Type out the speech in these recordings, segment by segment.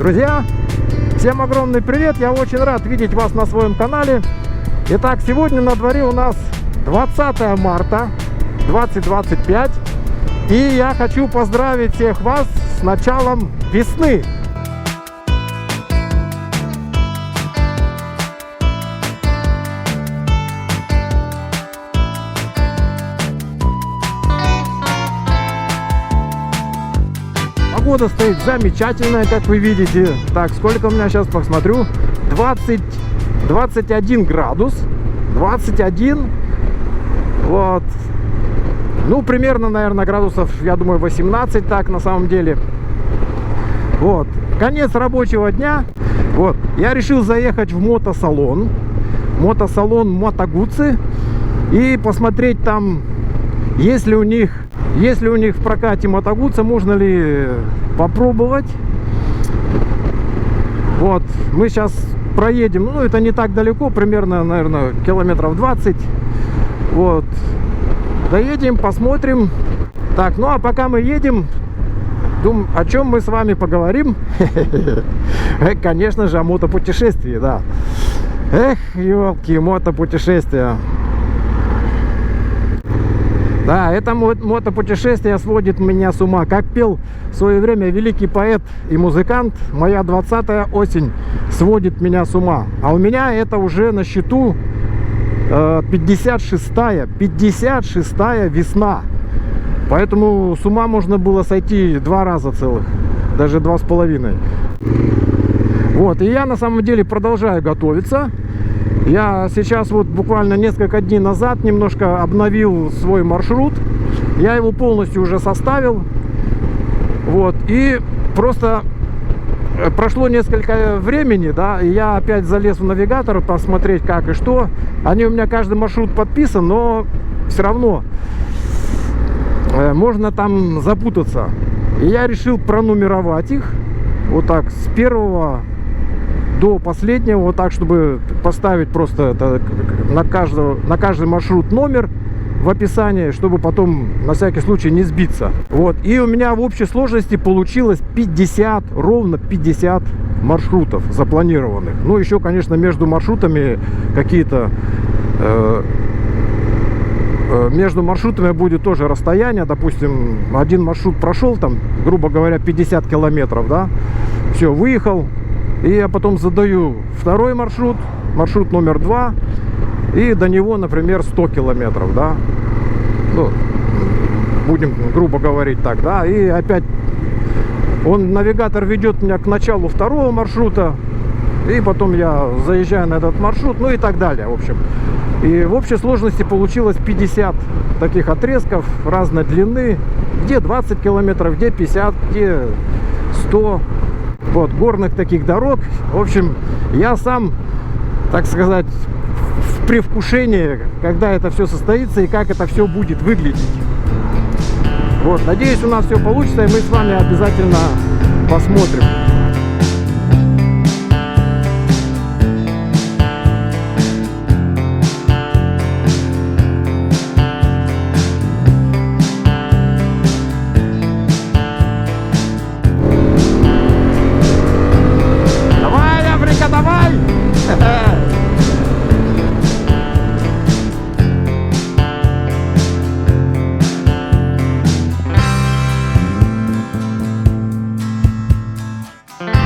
Друзья, всем огромный привет! Я очень рад видеть вас на своем канале. Итак, сегодня на дворе у нас 20 марта 2025. И я хочу поздравить всех вас с началом весны. Погода стоит замечательная, как вы видите. Так, сколько у меня сейчас посмотрю? 21 градус. 21. Вот. Ну, примерно, наверное, градусов, я думаю, 18, так, на самом деле. Вот. Конец рабочего дня. Вот. Я решил заехать в мотосалон. Мотосалон Moto Guzzi. И посмотреть там, есть ли у них в прокате Moto Guzzi, можно ли попробовать. Вот. Мы сейчас проедем. Ну, это не так далеко. Примерно, наверное, километров 20. Вот. Доедем, посмотрим. Так, ну а пока мы едем, о чем мы с вами поговорим? Конечно же, о мотопутешествии, да. Эх, елки, мотопутешествия. Да, это мотопутешествие сводит меня с ума. Как пел в свое время великий поэт и музыкант, моя 20-я осень сводит меня с ума. А у меня это уже на счету 56-я весна. Поэтому с ума можно было сойти 2 раза целых, даже 2,5. Вот, и я на самом деле продолжаю готовиться. Я сейчас вот буквально несколько дней назад немножко обновил свой маршрут. Я его полностью уже составил. Вот, и просто прошло несколько времени, да, и я опять залез в навигатор посмотреть, как и что. Они у меня, каждый маршрут подписан, но все равно можно там запутаться. И я решил пронумеровать их вот так, с первого до последнего, вот так, чтобы поставить просто это, на каждый маршрут номер в описании, чтобы потом на всякий случай не сбиться. Вот. И у меня в общей сложности получилось 50, ровно 50 маршрутов запланированных. Ну, еще, конечно, между маршрутами какие-то... между маршрутами будет тоже расстояние. Допустим, один маршрут прошел, там, грубо говоря, 50 километров, да. Все, выехал. И я потом задаю второй маршрут, маршрут номер 2. И до него, например, 100 километров, да. Ну, будем грубо говорить так, да. И опять навигатор ведет меня к началу второго маршрута. И потом я заезжаю на этот маршрут, ну и так далее, в общем. И в общей сложности получилось 50 таких отрезков разной длины. Где 20 километров, где 50, где 100. Вот, горных таких дорог. В общем, я сам, так сказать, в предвкушении, когда это все состоится и как это все будет выглядеть. Вот, надеюсь, у нас все получится, и мы с вами обязательно посмотрим.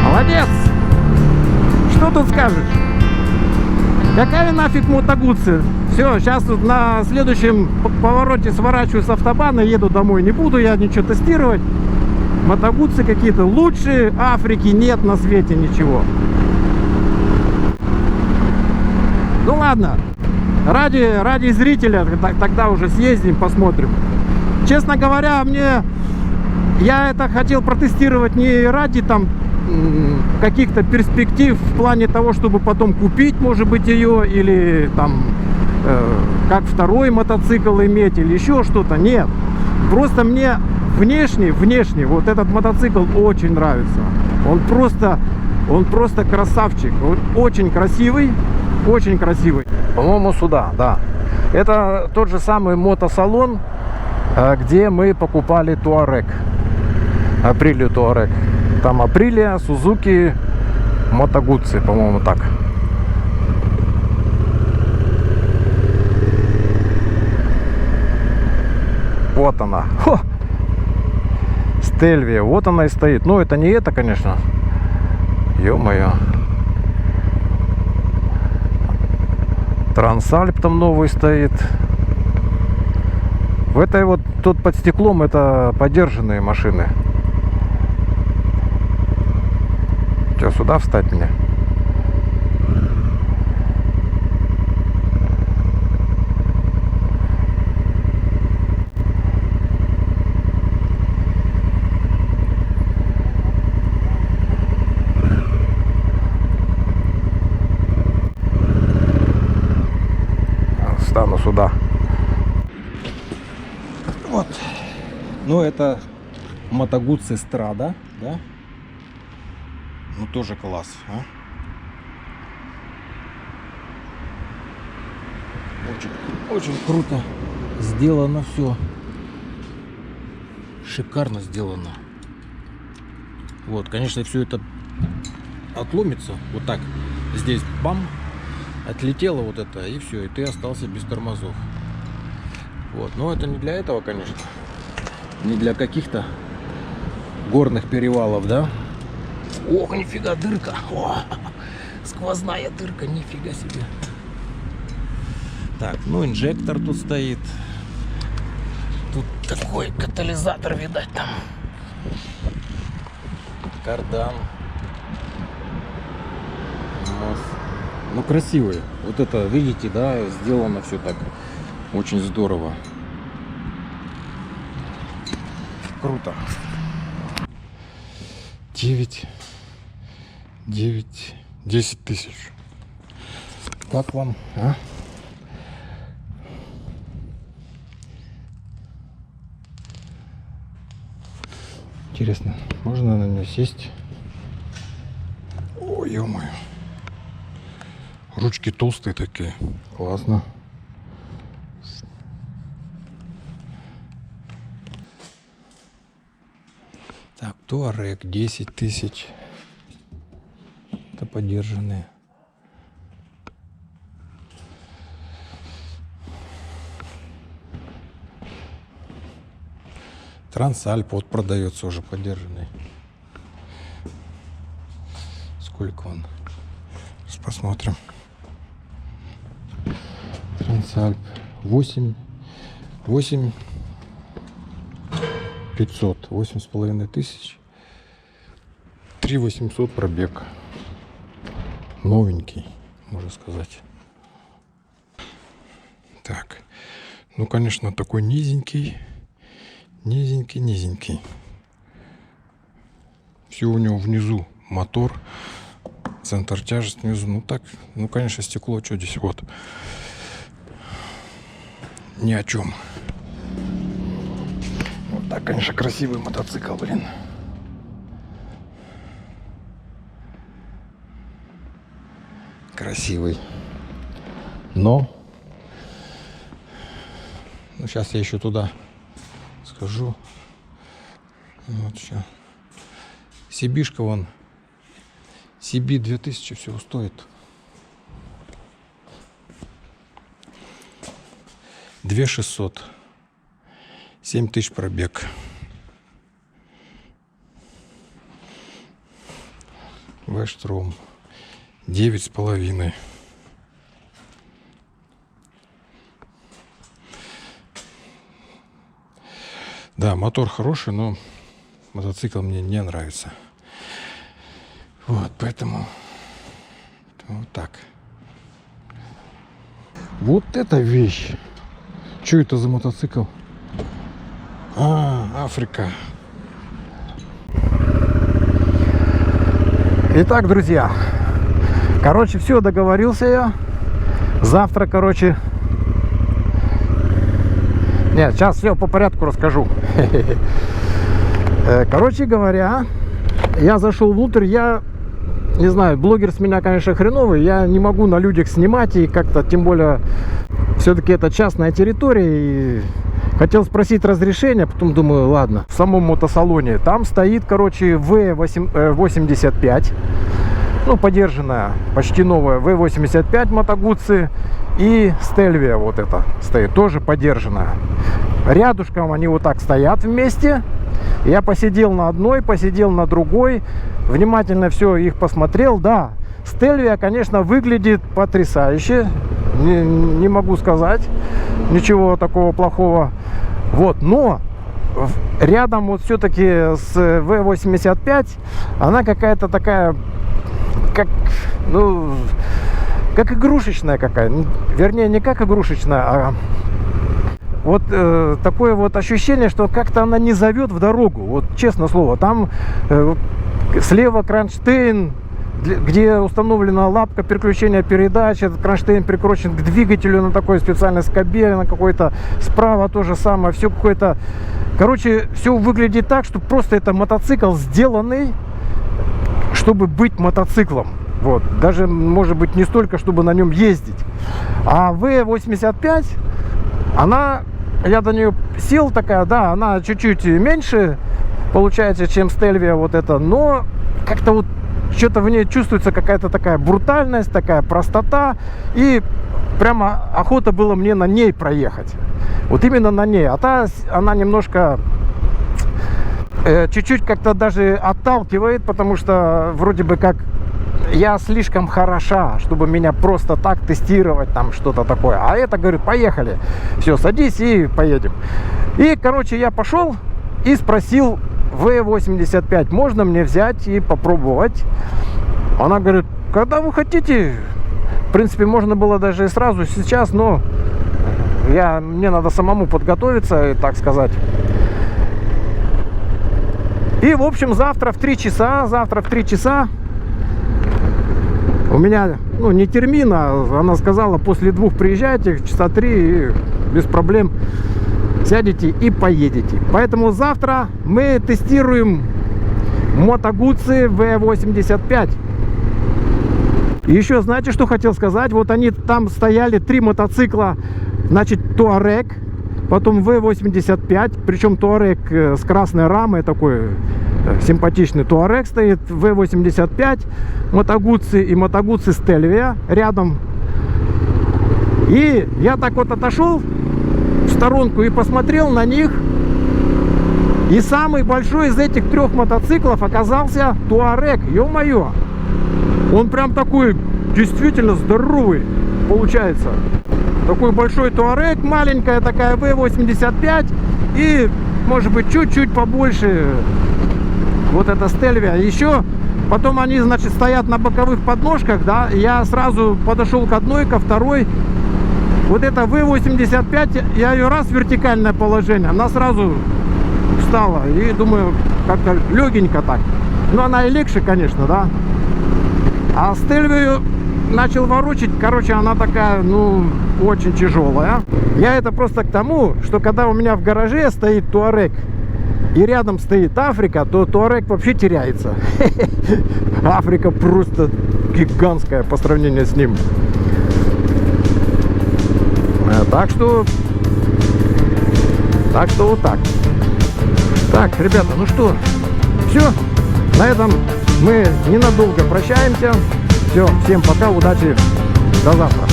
Молодец! Что тут скажешь? Какая нафиг Moto Guzzi? Все, сейчас на следующем повороте сворачиваю с автобана, еду домой. Не буду я ничего тестировать. Moto Guzzi какие-то лучшие Африки нет на свете ничего. Ну ладно, ради зрителя тогда уже съездим, посмотрим. Честно говоря, я это хотел протестировать не ради там каких-то перспектив в плане того, чтобы потом купить, может быть, ее, или там как второй мотоцикл иметь, или еще что-то. Нет, просто мне внешне вот этот мотоцикл очень нравится. Он просто красавчик. Он очень красивый, по-моему, сюда, да. Это тот же самый мотосалон, где мы покупали Touareg, Aprilia Touareg. Там Aprilia, Suzuki, Moto Guzzi, по-моему, так. Вот она. Хо! Стельвия. Вот она и стоит. Ну, это не это, конечно. Ё-моё. Трансальп там новый стоит. В этой вот, тут под стеклом, это подержанные машины. Что, сюда встать мне? Стану сюда. Вот. Ну, это Moto Guzzi Strada, да? Ну, тоже класс, а? Очень круто сделано все. Шикарно сделано. Вот, конечно, все это отломится. Вот так. Здесь бам! Отлетело вот это, и все, и ты остался без тормозов. Вот, но это не для этого, конечно. Не для каких-то горных перевалов, да? Ох, нифига дырка. О, сквозная дырка, нифига себе. Так, ну инжектор тут стоит. Тут такой катализатор, видать, там. Кардан. Ну, красивые. Вот это, видите, да, сделано все так очень здорово. Круто. 10 тысяч. Как вам, а? Интересно, можно на нее сесть? Ой, ё-моё. Ручки толстые такие. Классно. Так, Touareg 10 тысяч. Это подержанные. Трансальп вот продается уже подержанный. Сколько он? Сейчас посмотрим. Трансальп 8 500, 8,5 тысяч, 3 800 пробег. Новенький, можно сказать. Так, ну, конечно, такой низенький. Все у него внизу мотор, центр тяжести внизу. Ну так, ну, конечно, стекло, что здесь вот. Ни о чем. Вот так, конечно, красивый мотоцикл, блин. Красивый. Но ну, сейчас я еще туда схожу. Вот все. Сибишка вон. Сиби 2000 всего стоит. 2600. 7000 пробег. Вэштром 9,5. Да, мотор хороший, но мотоцикл мне не нравится. Вот, поэтому вот так. Вот эта вещь. Что это за мотоцикл? Африка. Итак, друзья, короче, все, договорился я. Завтра, короче... Нет, сейчас все по порядку расскажу. Короче говоря, я зашел внутрь, я не знаю, блогер с меня, конечно, хреновый, я не могу на людях снимать, и как-то, тем более, все-таки это частная территория, и Хотел спросить разрешение, потом думаю, ладно. В самом мотосалоне там стоит, короче, V85. Ну, подержанная, почти новая V85 Moto Guzzi. И Stelvio вот это стоит, тоже подержанная. Рядышком они вот так стоят вместе. Я посидел на одной, посидел на другой. Внимательно все их посмотрел. Да, Stelvio, конечно, выглядит потрясающе. Не могу сказать ничего такого плохого. Вот, но рядом вот все-таки с V85 она какая-то такая, как, ну, как игрушечная какая. Вернее, не как игрушечная, а вот такое вот ощущение, что как-то она не зовет в дорогу. Вот честное слово, там слева кронштейн, где установлена лапка переключения передач. Этот кронштейн прикручен к двигателю на такой специальной скобе, на какой-то. Справа то же самое. Все какое-то... Короче, все выглядит так, что просто это мотоцикл, сделанный, чтобы быть мотоциклом. Вот. Даже, может быть, не столько, чтобы на нем ездить. А V85, она... Я до нее сел такая, да, она чуть-чуть меньше получается, чем Stelvio вот это. Но как-то вот что-то в ней чувствуется какая-то такая брутальность, такая простота. И прямо охота было мне на ней проехать. Вот именно на ней. А та, она немножко чуть-чуть как-то даже отталкивает, потому что вроде бы как я слишком хороша, чтобы меня просто так тестировать, там что-то такое. А это говорит, поехали. Все, садись и поедем. И, короче, я пошел и спросил V85, можно мне взять и попробовать? Она говорит, когда вы хотите. В принципе, можно было даже и сразу сейчас, но мне надо самому подготовиться, так сказать. И, в общем, завтра в 3 часа у меня, ну, не термин, а она сказала, после 2 приезжайте, часа 3, и без проблем сядете и поедете. Поэтому завтра мы тестируем Moto Guzzi V85. И еще, знаете, что хотел сказать? Вот они там стояли 3 мотоцикла, значит, Touareg, потом V85, причем Touareg с красной рамой, такой симпатичный Touareg стоит, V85, Moto Guzzi и Moto Guzzi Stelvio рядом. И я так вот отошел в сторонку и посмотрел на них. И самый большой из этих 3 мотоциклов оказался Touareg. Ё-моё! Он прям такой действительно здоровый получается. Такой большой Touareg, маленькая такая V85 и, может быть, чуть-чуть побольше вот это Stelvio. Еще потом они, значит, стоят на боковых подножках, да. Я сразу подошел к одной, ко второй. Вот это V85, я ее раз в вертикальное положение, она сразу встала. И думаю, как-то легенько так. Но она и легче, конечно, да. А Stelvio начал ворочать, короче, она такая, ну, очень тяжелая. Я это просто к тому, что когда у меня в гараже стоит Touareg и рядом стоит Африка, то Touareg вообще теряется. Африка просто гигантская по сравнению с ним. Так что вот так. Так, ребята, ну что, все. На этом мы ненадолго прощаемся. Все, всем пока, удачи, до завтра.